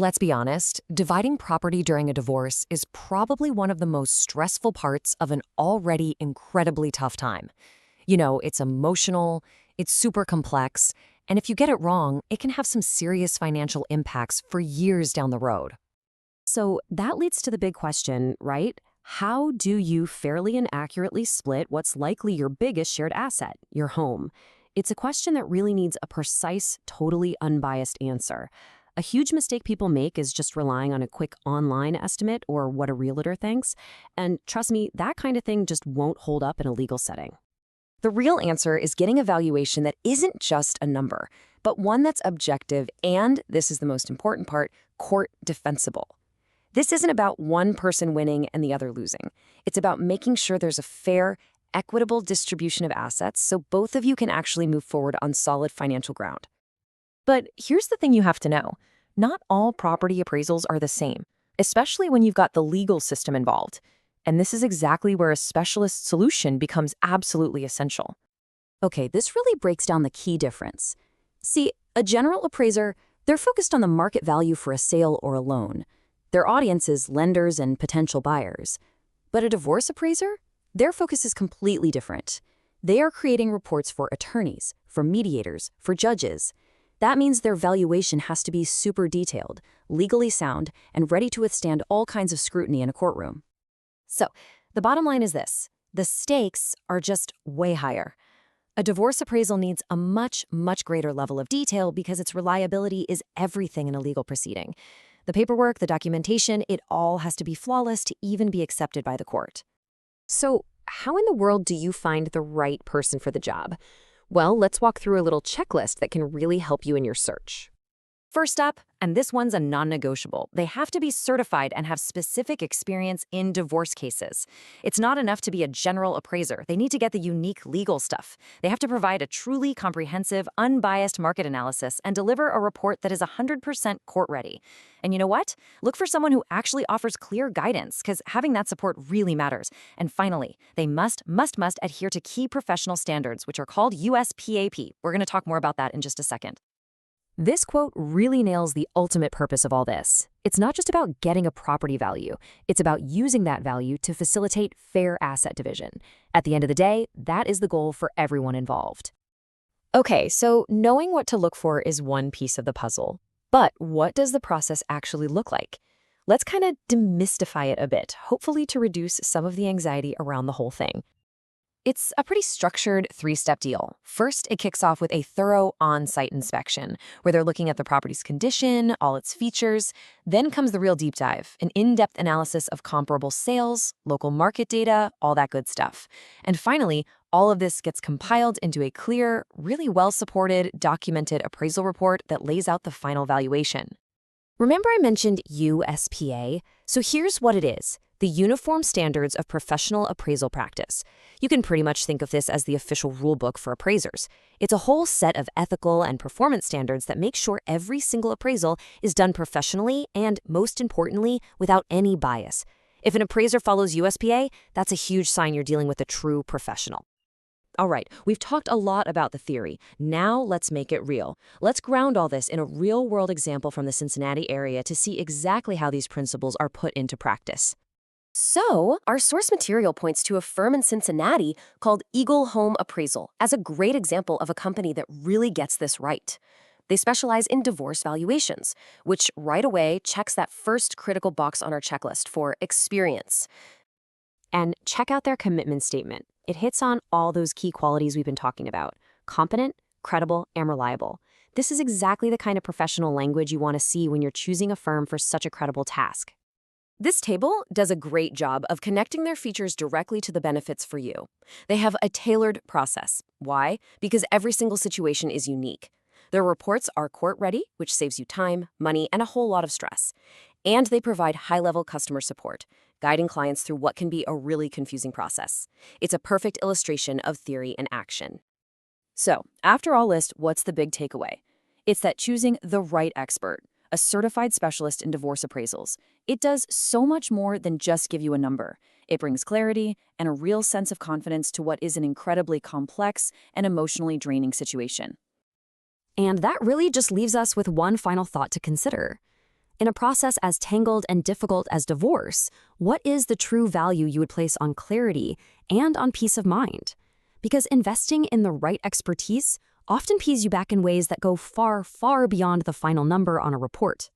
Let's be honest, dividing property during a divorce is probably one of the most stressful parts of an already incredibly tough time. It's emotional, it's super complex, and if you get it wrong, it can have some serious financial impacts for years down the road. So that leads to the big question, right? How do you fairly and accurately split what's likely your biggest shared asset, your home? It's a question that really needs a precise, totally unbiased answer. A huge mistake people make is just relying on a quick online estimate or what a realtor thinks. And trust me, that kind of thing just won't hold up in a legal setting. The real answer is getting a valuation that isn't just a number, but one that's objective and, this is the most important part, court defensible. This isn't about one person winning and the other losing. It's about making sure there's a fair, equitable distribution of assets so both of you can actually move forward on solid financial ground. But here's the thing you have to know. Not all property appraisals are the same, especially when you've got the legal system involved. And this is exactly where a specialist solution becomes absolutely essential. Okay, this really breaks down the key difference. See, a general appraiser, they're focused on the market value for a sale or a loan. Their audience is lenders and potential buyers. But a divorce appraiser? Their focus is completely different. They are creating reports for attorneys, for mediators, for judges. That means their valuation has to be super detailed, legally sound, and ready to withstand all kinds of scrutiny in a courtroom. So, the bottom line is this. The stakes are just way higher. A divorce appraisal needs a much, much greater level of detail because its reliability is everything in a legal proceeding. The paperwork, the documentation, it all has to be flawless to even be accepted by the court. So, how in the world do you find the right person for the job? Well, let's walk through a little checklist that can really help you in your search. First up, and this one's a non-negotiable, they have to be certified and have specific experience in divorce cases. It's not enough to be a general appraiser. They need to get the unique legal stuff. They have to provide a truly comprehensive, unbiased market analysis and deliver a report that is 100% court-ready. And you know what? Look for someone who actually offers clear guidance, because having that support really matters. And finally, they must adhere to key professional standards, which are called USPAP. We're going to talk more about that in just a second. This quote really nails the ultimate purpose of all this. It's not just about getting a property value. It's about using that value to facilitate fair asset division. At the end of the day, that is the goal for everyone involved. Okay, so knowing what to look for is one piece of the puzzle. But what does the process actually look like? Let's kind of demystify it a bit, hopefully to reduce some of the anxiety around the whole thing. It's a pretty structured three-step deal. First, it kicks off with a thorough on-site inspection, where they're looking at the property's condition, all its features. Then comes the real deep dive, an in-depth analysis of comparable sales, local market data, all that good stuff. And finally, all of this gets compiled into a clear, really well-supported, documented appraisal report that lays out the final valuation. Remember I mentioned USPA? So here's what it is. The Uniform Standards of Professional Appraisal Practice. You can pretty much think of this as the official rulebook for appraisers. It's a whole set of ethical and performance standards that make sure every single appraisal is done professionally and, most importantly, without any bias. If an appraiser follows USPA, that's a huge sign you're dealing with a true professional. All right, we've talked a lot about the theory. Now let's make it real. Let's ground all this in a real-world example from the Cincinnati area to see exactly how these principles are put into practice. So, our source material points to a firm in Cincinnati called Eagle Home Appraisal as a great example of a company that really gets this right. They specialize in divorce valuations, which right away checks that first critical box on our checklist for experience. And check out their commitment statement. It hits on all those key qualities we've been talking about: competent, credible, and reliable. This is exactly the kind of professional language you want to see when you're choosing a firm for such a credible task. This table does a great job of connecting their features directly to the benefits for you. They have a tailored process. Why? Because every single situation is unique. Their reports are court-ready, which saves you time, money, and a whole lot of stress. And they provide high-level customer support, guiding clients through what can be a really confusing process. It's a perfect illustration of theory and action. So, after all list, what's the big takeaway? It's that choosing the right expert, a certified specialist in divorce appraisals, it does so much more than just give you a number. It brings clarity and a real sense of confidence to what is an incredibly complex and emotionally draining situation. And that really just leaves us with one final thought to consider. In a process as tangled and difficult as divorce, what is the true value you would place on clarity and on peace of mind? Because investing in the right expertise often pays you back in ways that go far, far beyond the final number on a report.